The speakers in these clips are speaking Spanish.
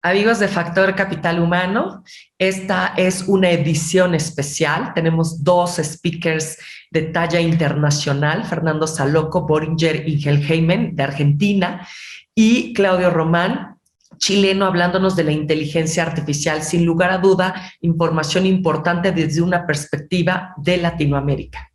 Amigos de Factor Capital Humano, esta es una edición especial. Tenemos dos speakers de talla internacional, Fernando Saloco, Boehringer Ingelheimen, de Argentina, y Claudio Román, chileno, hablándonos de la inteligencia artificial. Sin lugar a duda, información importante desde una perspectiva de Latinoamérica.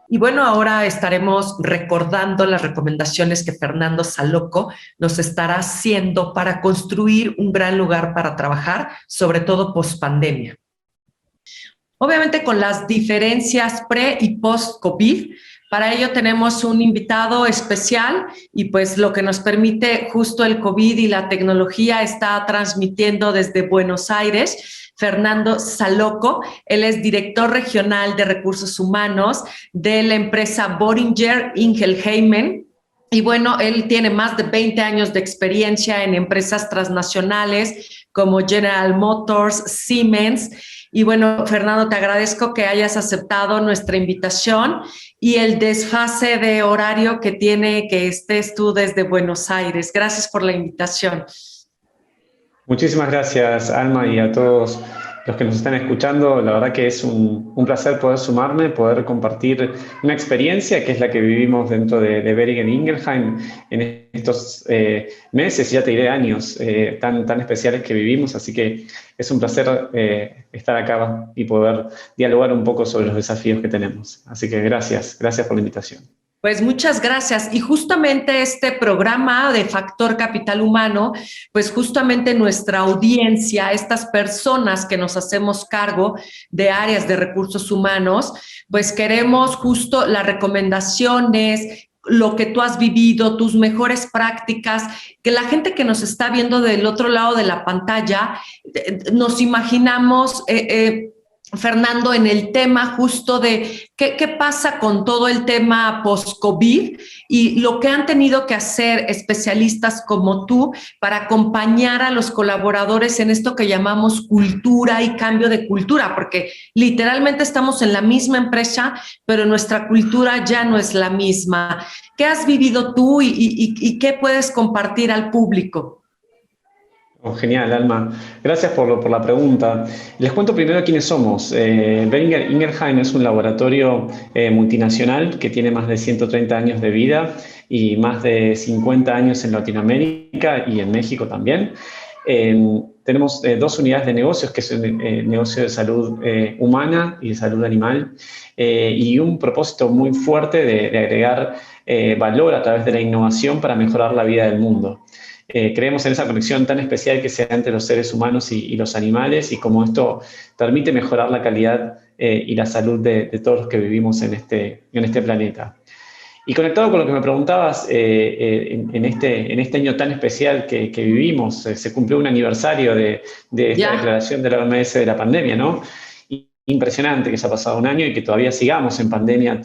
Y bueno, ahora estaremos recordando las recomendaciones que Fernando Saloco nos estará haciendo para construir un gran lugar para trabajar, sobre todo post-pandemia. Obviamente con las diferencias pre y post-COVID. Para ello tenemos un invitado especial y pues lo que nos permite justo el COVID y la tecnología está transmitiendo desde Buenos Aires, Fernando Saloco. Él es director regional de recursos humanos de la empresa Boehringer Ingelheimen. Y bueno, él tiene más de 20 años de experiencia en empresas transnacionales como General Motors, Siemens. Y bueno, Fernando, te agradezco que hayas aceptado nuestra invitación y el desfase de horario que tiene que estés tú desde Buenos Aires. Gracias por la invitación. Muchísimas gracias, Alma, y a todos los que nos están escuchando. La verdad que es un placer poder sumarme, poder compartir una experiencia que es la que vivimos dentro de Boehringer Ingelheim en estos meses, ya te diré años, tan especiales que vivimos. Así que es un placer estar acá y poder dialogar un poco sobre los desafíos que tenemos. Así que gracias por la invitación. Pues muchas gracias. Y justamente este programa de Factor Capital Humano, pues justamente nuestra audiencia, estas personas que nos hacemos cargo de áreas de recursos humanos, pues queremos justo las recomendaciones, lo que tú has vivido, tus mejores prácticas, que la gente que nos está viendo del otro lado de la pantalla, nos imaginamos... Fernando, en el tema justo de qué pasa con todo el tema post-COVID y lo que han tenido que hacer especialistas como tú para acompañar a los colaboradores en esto que llamamos cultura y cambio de cultura, porque literalmente estamos en la misma empresa, pero nuestra cultura ya no es la misma. ¿Qué has vivido tú y qué puedes compartir al público? Oh, genial, Alma. Gracias por la pregunta. Les cuento primero quiénes somos. Boehringer Ingelheim es un laboratorio multinacional que tiene más de 130 años de vida y más de 50 años en Latinoamérica y en México también. Tenemos dos unidades de negocios, que es el negocio de salud humana y de salud animal, y un propósito muy fuerte de agregar valor a través de la innovación para mejorar la vida del mundo. Creemos en esa conexión tan especial que se da entre los seres humanos y los animales y cómo esto permite mejorar la calidad y la salud de todos los que vivimos en este planeta. Y conectado con lo que me preguntabas, en este año tan especial que vivimos, se cumplió un aniversario de esta declaración de la OMS de la pandemia, ¿no? Impresionante que se ha pasado un año y que todavía sigamos en pandemia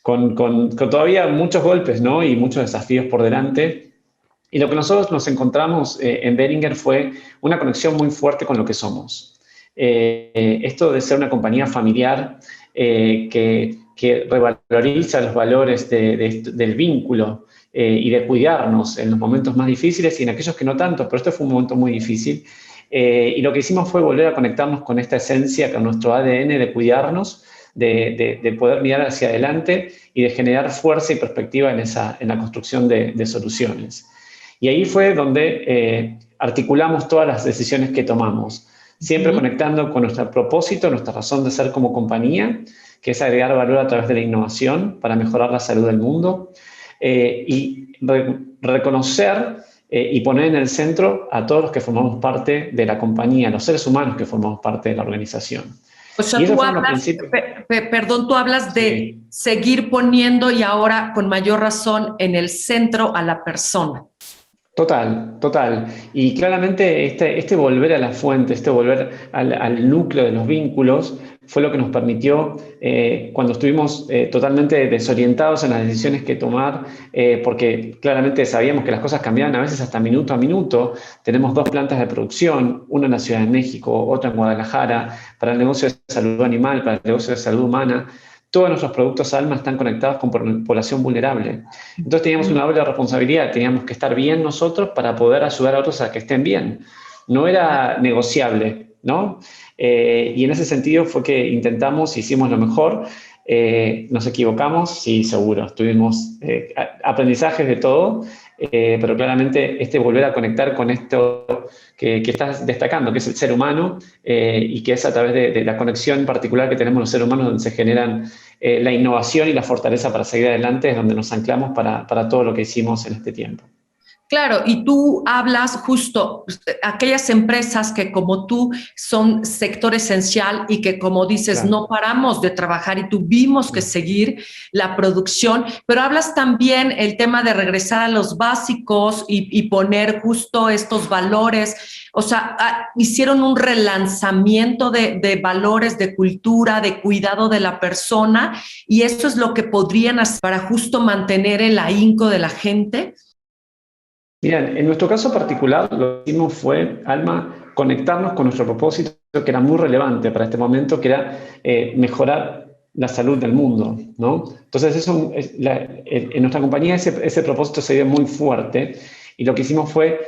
con todavía muchos golpes, ¿no? Y muchos desafíos por delante. Y lo que nosotros nos encontramos en Boehringer fue una conexión muy fuerte con lo que somos. Esto de ser una compañía familiar que revaloriza los valores del vínculo y de cuidarnos en los momentos más difíciles y en aquellos que no tanto, pero este fue un momento muy difícil. Y lo que hicimos fue volver a conectarnos con esta esencia, con nuestro ADN de cuidarnos, de poder mirar hacia adelante y de generar fuerza y perspectiva en la construcción de soluciones. Y ahí fue donde articulamos todas las decisiones que tomamos, siempre conectando con nuestro propósito, nuestra razón de ser como compañía, que es agregar valor a través de la innovación para mejorar la salud del mundo, y reconocer y poner en el centro a todos los que formamos parte de la compañía, los seres humanos que formamos parte de la organización. O sea, tú hablas, perdón, tú hablas de seguir poniendo y ahora con mayor razón en el centro a la persona. Total, total. Y claramente este volver a la fuente, este volver al núcleo de los vínculos, fue lo que nos permitió, cuando estuvimos totalmente desorientados en las decisiones que tomar, porque claramente sabíamos que las cosas cambiaban a veces hasta minuto a minuto. Tenemos dos plantas de producción, una en la Ciudad de México, otra en Guadalajara, para el negocio de salud animal, para el negocio de salud humana. Todos nuestros productos Alma están conectados con población vulnerable. Entonces teníamos una doble responsabilidad, teníamos que estar bien nosotros para poder ayudar a otros a que estén bien. No era negociable, ¿no? Y en ese sentido fue que intentamos, hicimos lo mejor. Nos equivocamos, sí, seguro. Tuvimos aprendizajes de todo, pero claramente volver a conectar con esto que estás destacando, que es el ser humano, y que es a través de la conexión particular que tenemos los seres humanos donde se generan la innovación y la fortaleza para seguir adelante, es donde nos anclamos para todo lo que hicimos en este tiempo. Claro, y tú hablas justo aquellas empresas que como tú son sector esencial y que como dices, claro, no paramos de trabajar y tuvimos que seguir la producción, pero hablas también el tema de regresar a los básicos y poner justo estos valores. O sea, hicieron un relanzamiento de valores, de cultura, de cuidado de la persona, y esto es lo que podrían hacer para justo mantener el ahínco de la gente. Mira, en nuestro caso particular, lo que hicimos fue, Alma, conectarnos con nuestro propósito, que era muy relevante para este momento, que era mejorar la salud del mundo, ¿no? Entonces, en nuestra compañía ese propósito se dio muy fuerte, y lo que hicimos fue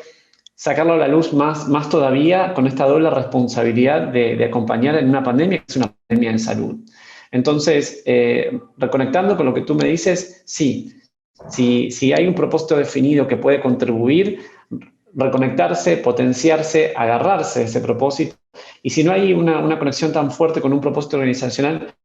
sacarlo a la luz más todavía, con esta doble responsabilidad de acompañar en una pandemia, que es una pandemia de salud. Entonces, reconectando con lo que tú me dices, sí. Si hay un propósito definido que puede contribuir, reconectarse, potenciarse, agarrarse a ese propósito. Y si no hay una conexión tan fuerte con un propósito organizacional,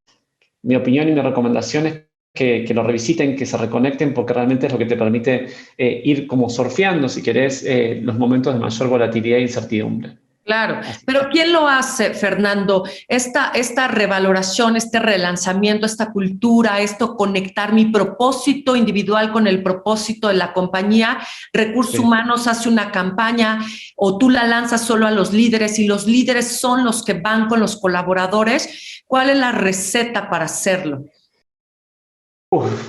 mi opinión y mi recomendación es que lo revisiten, que se reconecten, porque realmente es lo que te permite ir como surfeando, si querés, los momentos de mayor volatilidad e incertidumbre. Claro, pero ¿quién lo hace, Fernando? Esta revaloración, este relanzamiento, esta cultura, esto conectar mi propósito individual con el propósito de la compañía. Recursos Humanos hace una campaña o tú la lanzas solo a los líderes y los líderes son los que van con los colaboradores. ¿Cuál es la receta para hacerlo?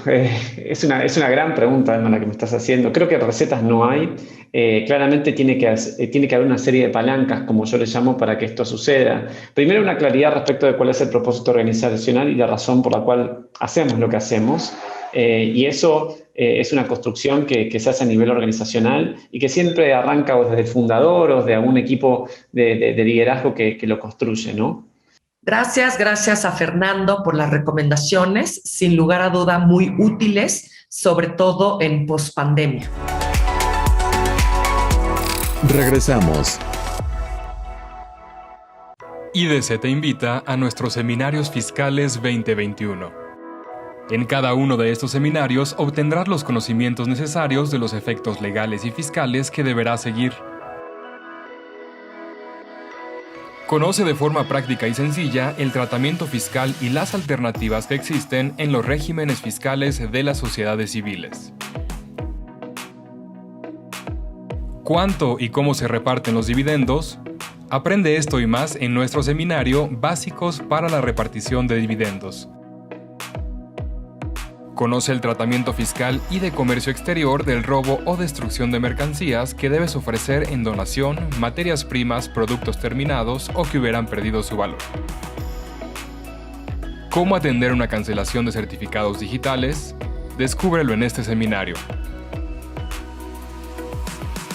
Es una gran pregunta, Alma, la que me estás haciendo. Creo que recetas no hay. Claramente tiene que haber una serie de palancas, como yo le llamo, para que esto suceda. Primero, una claridad respecto de cuál es el propósito organizacional y la razón por la cual hacemos lo que hacemos. Y eso es una construcción que se hace a nivel organizacional y que siempre arranca desde el fundador o de algún equipo de liderazgo que lo construye, ¿no? Gracias a Fernando por las recomendaciones, sin lugar a duda muy útiles, sobre todo en pospandemia. Regresamos. IDC te invita a nuestros seminarios fiscales 2021. En cada uno de estos seminarios obtendrás los conocimientos necesarios de los efectos legales y fiscales que deberás seguir. Conoce de forma práctica y sencilla el tratamiento fiscal y las alternativas que existen en los regímenes fiscales de las sociedades civiles. ¿Cuánto y cómo se reparten los dividendos? Aprende esto y más en nuestro seminario Básicos para la repartición de dividendos. Conoce el tratamiento fiscal y de comercio exterior del robo o destrucción de mercancías que debes ofrecer en donación, materias primas, productos terminados o que hubieran perdido su valor. ¿Cómo atender una cancelación de certificados digitales? Descúbrelo en este seminario.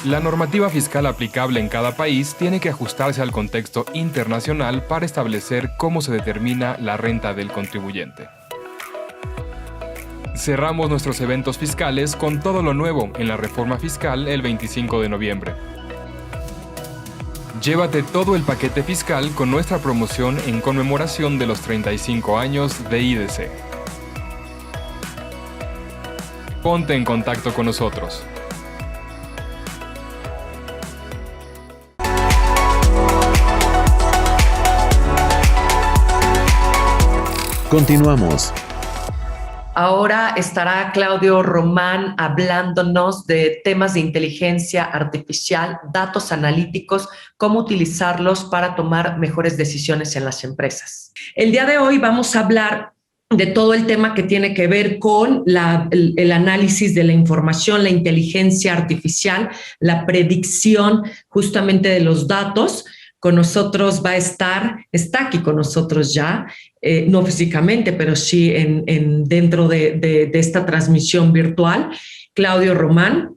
La normativa fiscal aplicable en cada país tiene que ajustarse al contexto internacional para establecer cómo se determina la renta del contribuyente. Cerramos nuestros eventos fiscales con todo lo nuevo en la reforma fiscal el 25 de noviembre. Llévate todo el paquete fiscal con nuestra promoción en conmemoración de los 35 años de IDC. Ponte en contacto con nosotros. Continuamos. Ahora estará Claudio Román hablándonos de temas de inteligencia artificial, datos analíticos, cómo utilizarlos para tomar mejores decisiones en las empresas. El día de hoy vamos a hablar de todo el tema que tiene que ver con el análisis de la información, la inteligencia artificial, la predicción justamente de los datos. Con nosotros está aquí con nosotros ya, no físicamente, pero sí dentro de esta transmisión virtual, Claudio Román.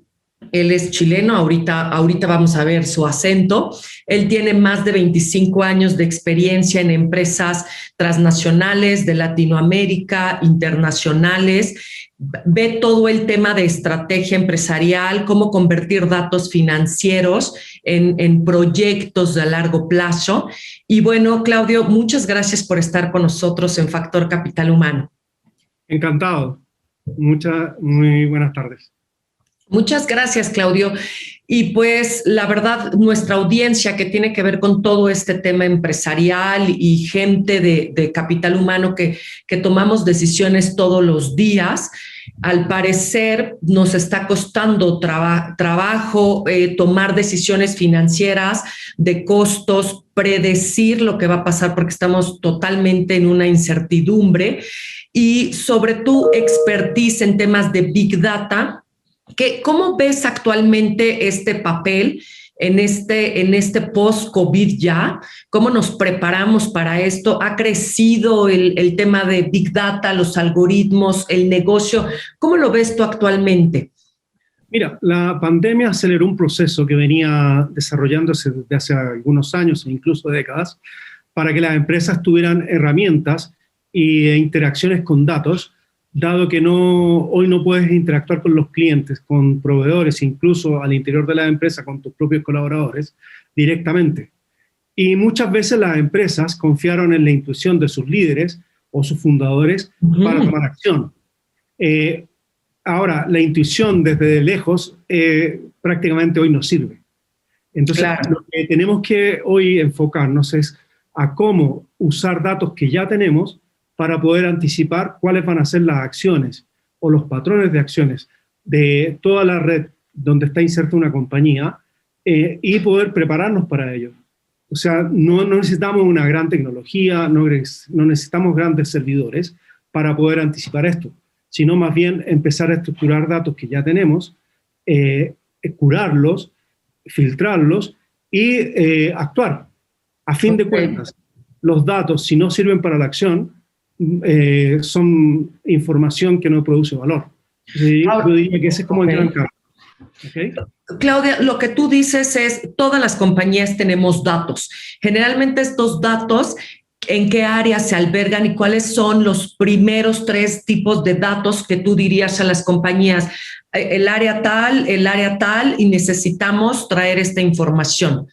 Él es chileno, ahorita vamos a ver su acento. Él tiene más de 25 años de experiencia en empresas transnacionales de Latinoamérica, internacionales. Ve todo el tema de estrategia empresarial, cómo convertir datos financieros en proyectos de largo plazo. Y bueno, Claudio, muchas gracias por estar con nosotros en Factor Capital Humano. Encantado. Muy buenas tardes. Muchas gracias, Claudio. Y pues la verdad, nuestra audiencia que tiene que ver con todo este tema empresarial y gente de capital humano que tomamos decisiones todos los días, al parecer nos está costando trabajo tomar decisiones financieras de costos, predecir lo que va a pasar porque estamos totalmente en una incertidumbre y sobre tu expertise en temas de Big Data. ¿Cómo ves actualmente este papel en este post-COVID ya? ¿Cómo nos preparamos para esto? ¿Ha crecido el tema de Big Data, los algoritmos, el negocio? ¿Cómo lo ves tú actualmente? Mira, la pandemia aceleró un proceso que venía desarrollándose desde hace algunos años e incluso décadas para que las empresas tuvieran herramientas e interacciones con datos, dado que hoy no puedes interactuar con los clientes, con proveedores, incluso al interior de la empresa, con tus propios colaboradores, directamente. Y muchas veces las empresas confiaron en la intuición de sus líderes o sus fundadores para tomar acción. Ahora, la intuición desde lejos prácticamente hoy no sirve. Entonces, claro, lo que tenemos que hoy enfocarnos es a cómo usar datos que ya tenemos para poder anticipar cuáles van a ser las acciones o los patrones de acciones de toda la red donde está inserta una compañía y poder prepararnos para ello. O sea, no necesitamos una gran tecnología, no necesitamos grandes servidores para poder anticipar esto, sino más bien empezar a estructurar datos que ya tenemos, curarlos, filtrarlos y actuar. A fin de cuentas, los datos, si no sirven para la acción, son información que no produce valor. Yo diría que ese es como el gran cambio. ¿Okay? Claudia, lo que tú dices es, todas las compañías tenemos datos. Generalmente estos datos, ¿en qué áreas se albergan y cuáles son los primeros 3 tipos de datos que tú dirías a las compañías? El área tal, y necesitamos traer esta información.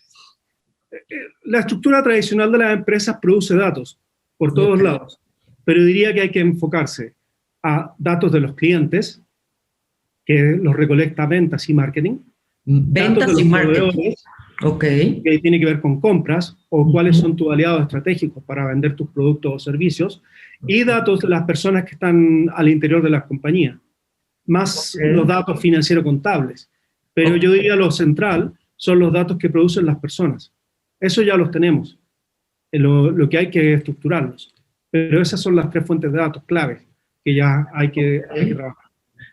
La estructura tradicional de las empresas produce datos por todos lados. Pero diría que hay que enfocarse a datos de los clientes, que los recolecta ventas y marketing. Ventas y marketing. Okay. Que tiene que ver con compras o cuáles son tus aliados estratégicos para vender tus productos o servicios. Y datos de las personas que están al interior de las compañías. Más los datos financieros contables. Pero yo diría lo central son los datos que producen las personas. Eso ya los tenemos. Lo que hay que estructurarlos. Pero esas son las 3 fuentes de datos claves que ya hay que trabajar.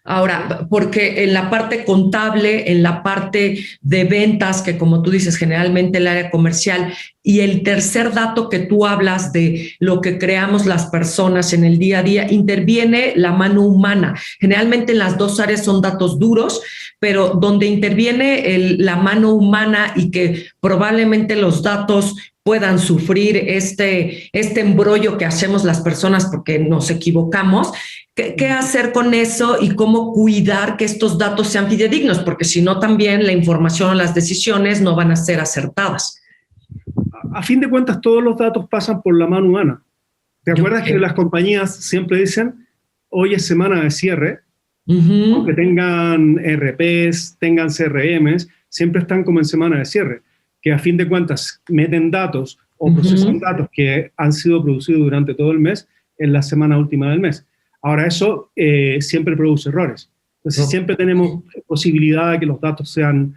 Ahora, porque en la parte contable, en la parte de ventas, que como tú dices, generalmente el área comercial, y el tercer dato que tú hablas de lo que creamos las personas en el día a día, interviene la mano humana. Generalmente en las 2 áreas son datos duros, pero donde interviene la mano humana y que probablemente los datos puedan sufrir este embrollo que hacemos las personas porque nos equivocamos. ¿Qué hacer con eso y cómo cuidar que estos datos sean fidedignos? Porque si no, también la información o las decisiones no van a ser acertadas. A fin de cuentas, todos los datos pasan por la mano humana. ¿Te acuerdas que las compañías siempre dicen, hoy es semana de cierre? Aunque tengan ERPs, tengan CRMs, siempre están como en semana de cierre, que a fin de cuentas meten datos o procesan datos que han sido producidos durante todo el mes en la semana última del mes. Ahora, eso siempre produce errores. Entonces, siempre tenemos posibilidad de que los datos sean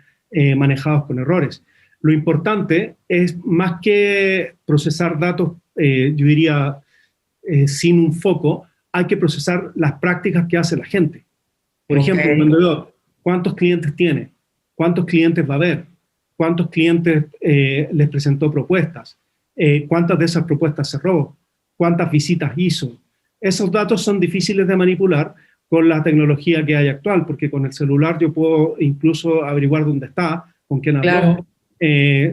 manejados con errores. Lo importante es, más que procesar datos, yo diría, sin un foco, hay que procesar las prácticas que hace la gente. Por ejemplo, un vendedor, ¿cuántos clientes tiene? ¿Cuántos clientes va a haber? ¿Cuántos clientes les presentó propuestas? ¿Cuántas de esas propuestas cerró? ¿Cuántas visitas hizo? Esos datos son difíciles de manipular con la tecnología que hay actual, porque con el celular yo puedo incluso averiguar dónde está, con quién habló,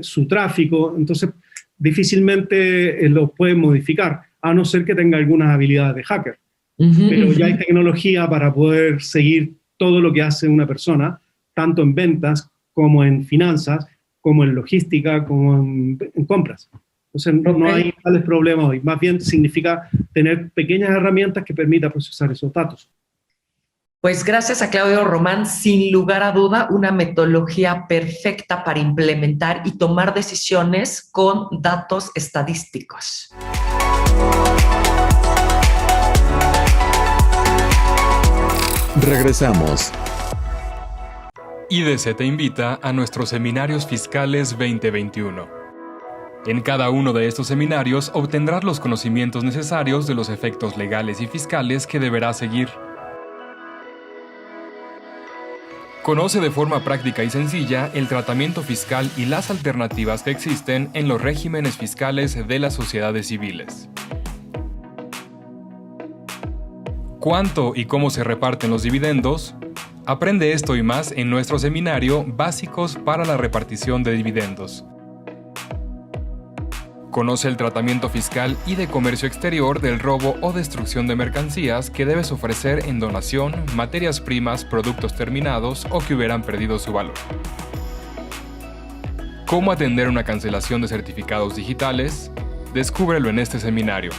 su tráfico, entonces difícilmente lo pueden modificar, a no ser que tenga algunas habilidades de hacker. Pero ya hay tecnología para poder seguir todo lo que hace una persona, tanto en ventas como en finanzas, como en logística, como en compras. Entonces no hay tales problemas hoy, más bien significa tener pequeñas herramientas que permitan procesar esos datos. Pues gracias a Claudio Román, sin lugar a duda, una metodología perfecta para implementar y tomar decisiones con datos estadísticos. Regresamos. IDC te invita a nuestros seminarios fiscales 2021. En cada uno de estos seminarios obtendrás los conocimientos necesarios de los efectos legales y fiscales que deberás seguir. Conoce de forma práctica y sencilla el tratamiento fiscal y las alternativas que existen en los regímenes fiscales de las sociedades civiles. ¿Cuánto y cómo se reparten los dividendos? Aprende esto y más en nuestro seminario Básicos para la repartición de dividendos. Conoce el tratamiento fiscal y de comercio exterior del robo o destrucción de mercancías que debes ofrecer en donación, materias primas, productos terminados o que hubieran perdido su valor. ¿Cómo atender una cancelación de certificados digitales? Descúbrelo en este seminario.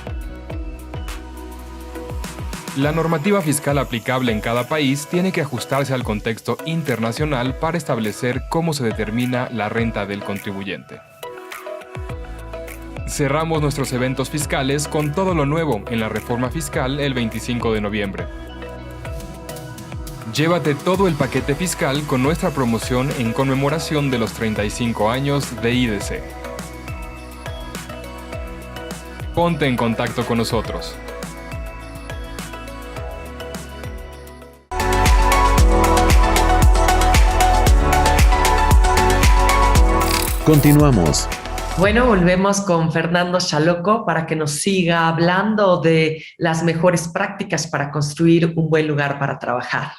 La normativa fiscal aplicable en cada país tiene que ajustarse al contexto internacional para establecer cómo se determina la renta del contribuyente. Cerramos nuestros eventos fiscales con todo lo nuevo en la reforma fiscal el 25 de noviembre. Llévate todo el paquete fiscal con nuestra promoción en conmemoración de los 35 años de IDC. Ponte en contacto con nosotros. Continuamos. Bueno, volvemos con Fernando Xaloco para que nos siga hablando de las mejores prácticas para construir un buen lugar para trabajar.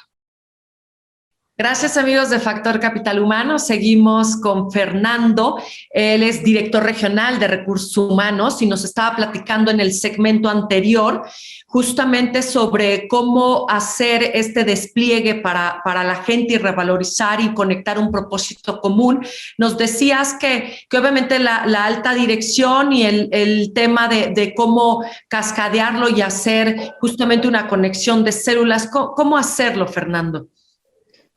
Gracias, amigos de Factor Capital Humano. Seguimos con Fernando. Él es director regional de Recursos Humanos y nos estaba platicando en el segmento anterior justamente sobre cómo hacer este despliegue para la gente y revalorizar y conectar un propósito común. Nos decías que obviamente la alta dirección y el tema de cómo cascadearlo y hacer justamente una conexión de células. ¿Cómo hacerlo, Fernando?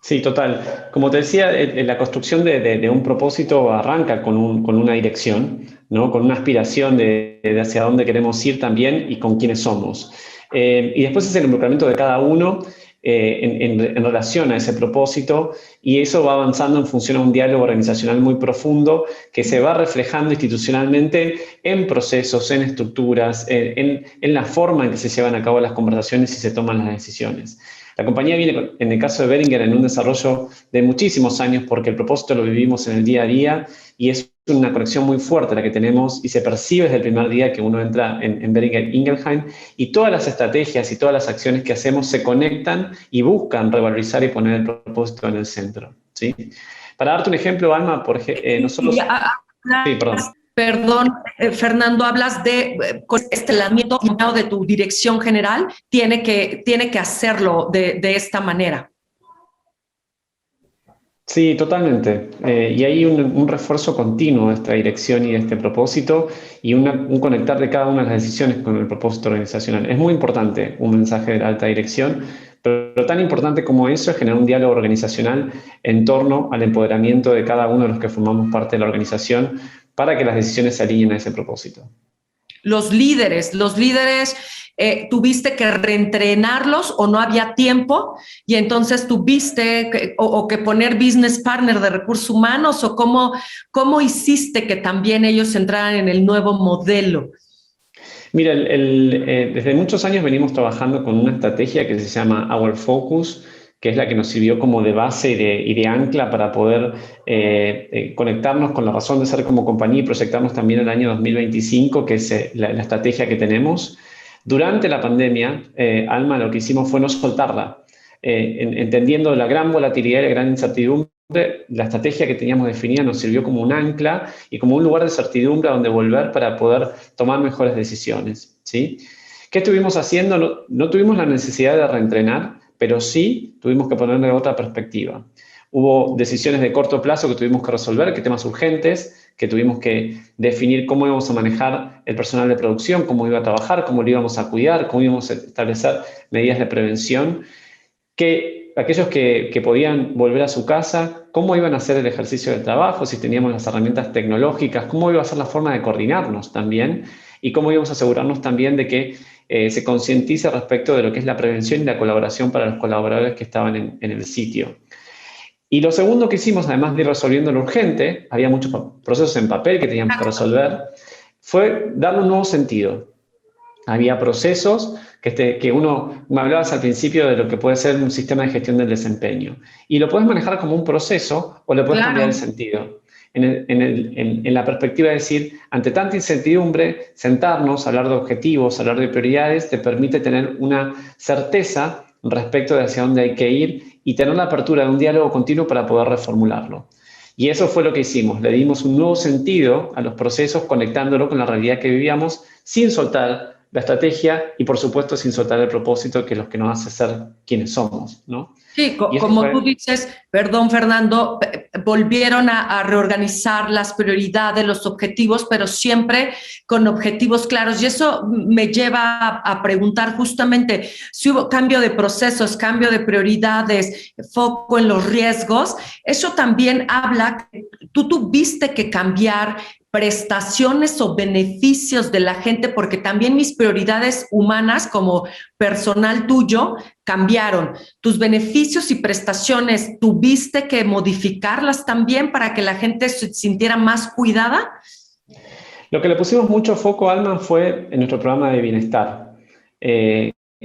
Sí, total. Como te decía, la construcción de un propósito arranca con una dirección, ¿no? Con una aspiración de hacia dónde queremos ir también y con quiénes somos. Y después es el involucramiento de cada uno en relación a ese propósito, y eso va avanzando en función a un diálogo organizacional muy profundo que se va reflejando institucionalmente en procesos, en estructuras, en la forma en que se llevan a cabo las conversaciones y se toman las decisiones. La compañía viene, en el caso de Beringer, en un desarrollo de muchísimos años porque el propósito lo vivimos en el día a día y es una conexión muy fuerte la que tenemos y se percibe desde el primer día que uno entra en Beringer Ingelheim, y todas las estrategias y todas las acciones que hacemos se conectan y buscan revalorizar y poner el propósito en el centro, ¿sí? Para darte un ejemplo, Alma, nosotros... Sí, perdón. Perdón, Fernando, hablas de con este estelamiento de tu dirección general, tiene que hacerlo de esta manera. Sí, totalmente. Y hay un refuerzo continuo de esta dirección y de este propósito y un conectar de cada una de las decisiones con el propósito organizacional. Es muy importante un mensaje de la alta dirección, pero tan importante como eso es generar un diálogo organizacional en torno al empoderamiento de cada uno de los que formamos parte de la organización para que las decisiones se alineen a ese propósito. Los líderes tuviste que reentrenarlos o no había tiempo y entonces tuviste que poner business partner de recursos humanos o cómo hiciste que también ellos entraran en el nuevo modelo? Mira, desde muchos años venimos trabajando con una estrategia que se llama Our Focus, que es la que nos sirvió como de base y de ancla para poder conectarnos con la razón de ser como compañía y proyectarnos también el año 2025, que es la estrategia que tenemos. Durante la pandemia, Alma, lo que hicimos fue no soltarla, entendiendo la gran volatilidad y la gran incertidumbre. La estrategia que teníamos definida nos sirvió como un ancla y como un lugar de certidumbre a donde volver para poder tomar mejores decisiones, ¿sí? ¿Qué estuvimos haciendo? No tuvimos la necesidad de reentrenar, pero sí tuvimos que ponerle otra perspectiva. Hubo decisiones de corto plazo que tuvimos que resolver, que temas urgentes, que tuvimos que definir cómo íbamos a manejar el personal de producción, cómo iba a trabajar, cómo lo íbamos a cuidar, cómo íbamos a establecer medidas de prevención, que aquellos que podían volver a su casa, cómo iban a hacer el ejercicio del trabajo, si teníamos las herramientas tecnológicas, cómo iba a ser la forma de coordinarnos también y cómo íbamos a asegurarnos también de que se concientice respecto de lo que es la prevención y la colaboración para los colaboradores que estaban en el sitio. Y lo segundo que hicimos, además de ir resolviendo lo urgente, había muchos procesos en papel que teníamos que resolver, fue darle un nuevo sentido. Había procesos que uno, me hablabas al principio de lo que puede ser un sistema de gestión del desempeño. Y lo puedes manejar como un proceso o le puedes cambiar el sentido. En la perspectiva de decir, ante tanta incertidumbre, sentarnos, hablar de objetivos, hablar de prioridades, te permite tener una certeza respecto de hacia dónde hay que ir y tener la apertura de un diálogo continuo para poder reformularlo. Y eso fue lo que hicimos. Le dimos un nuevo sentido a los procesos, conectándolo con la realidad que vivíamos, sin soltar la estrategia y, por supuesto, sin soltar el propósito, que es lo que nos hace ser quienes somos, ¿no? Sí, como tú dices, perdón, Fernando, volvieron a reorganizar las prioridades, los objetivos, pero siempre con objetivos claros. Y eso me lleva a preguntar justamente si hubo cambio de procesos, cambio de prioridades, foco en los riesgos. Eso también habla que tú tuviste que cambiar prestaciones o beneficios de la gente, porque también mis prioridades humanas como personal tuyo cambiaron. Tus beneficios y prestaciones, ¿tuviste que modificarlas también para que la gente se sintiera más cuidada? Lo que le pusimos mucho foco, Alma, fue en nuestro programa de bienestar.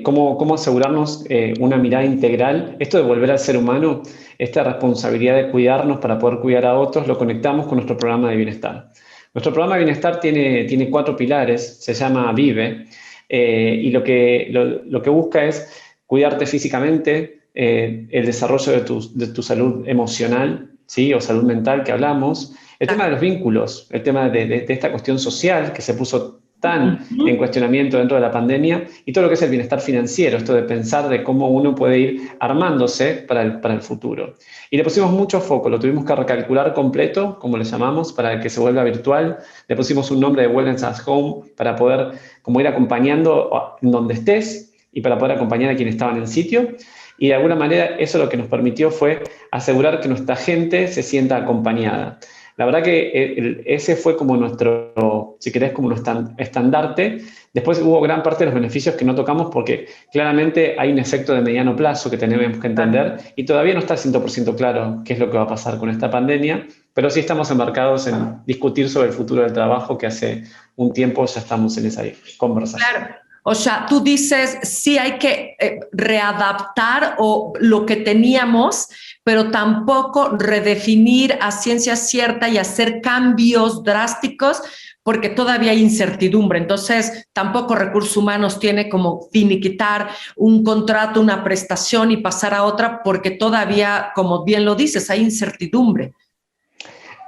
Cómo asegurarnos una mirada integral. Esto de volver al ser humano, esta responsabilidad de cuidarnos para poder cuidar a otros, lo conectamos con nuestro programa de bienestar. Nuestro programa de bienestar tiene 4 pilares, se llama Vive, y lo que busca es cuidarte físicamente, el desarrollo de tu salud emocional, ¿sí? O salud mental que hablamos, el tema de los vínculos, el tema de esta cuestión social que se puso tan en cuestionamiento dentro de la pandemia, y todo lo que es el bienestar financiero, esto de pensar de cómo uno puede ir armándose para el futuro. Y le pusimos mucho foco, lo tuvimos que recalcular completo, como le llamamos, para que se vuelva virtual. Le pusimos un nombre de Wellness at Home para poder como ir acompañando en donde estés y para poder acompañar a quienes estaban en el sitio. Y de alguna manera eso lo que nos permitió fue asegurar que nuestra gente se sienta acompañada. La verdad que ese fue como nuestro, si querés, como nuestro estandarte. Después hubo gran parte de los beneficios que no tocamos porque claramente hay un efecto de mediano plazo que tenemos que entender y todavía no está 100% claro qué es lo que va a pasar con esta pandemia, pero sí estamos embarcados en discutir sobre el futuro del trabajo, que hace un tiempo ya estamos en esa conversación. Claro. O sea, tú dices, sí hay que readaptar lo que teníamos, pero tampoco redefinir a ciencia cierta y hacer cambios drásticos porque todavía hay incertidumbre. Entonces, tampoco Recursos Humanos tiene como finiquitar un contrato, una prestación y pasar a otra porque todavía, como bien lo dices, hay incertidumbre.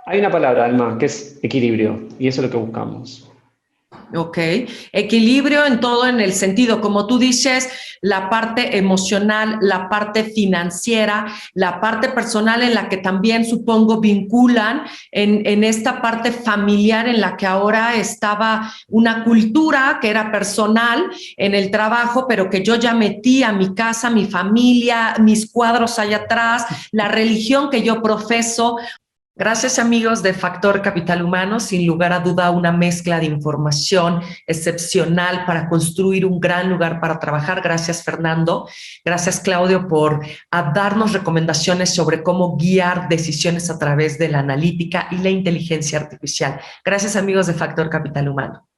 Hay una palabra, Alma, que es equilibrio, y eso es lo que buscamos. Ok, equilibrio en todo, en el sentido, como tú dices, la parte emocional, la parte financiera, la parte personal en la que también supongo vinculan en esta parte familiar en la que ahora estaba una cultura que era personal en el trabajo, pero que yo ya metí a mi casa, mi familia, mis cuadros allá atrás, la religión que yo profeso. Gracias, amigos de Factor Capital Humano. Sin lugar a duda, una mezcla de información excepcional para construir un gran lugar para trabajar. Gracias, Fernando. Gracias, Claudio, por darnos recomendaciones sobre cómo guiar decisiones a través de la analítica y la inteligencia artificial. Gracias, amigos de Factor Capital Humano.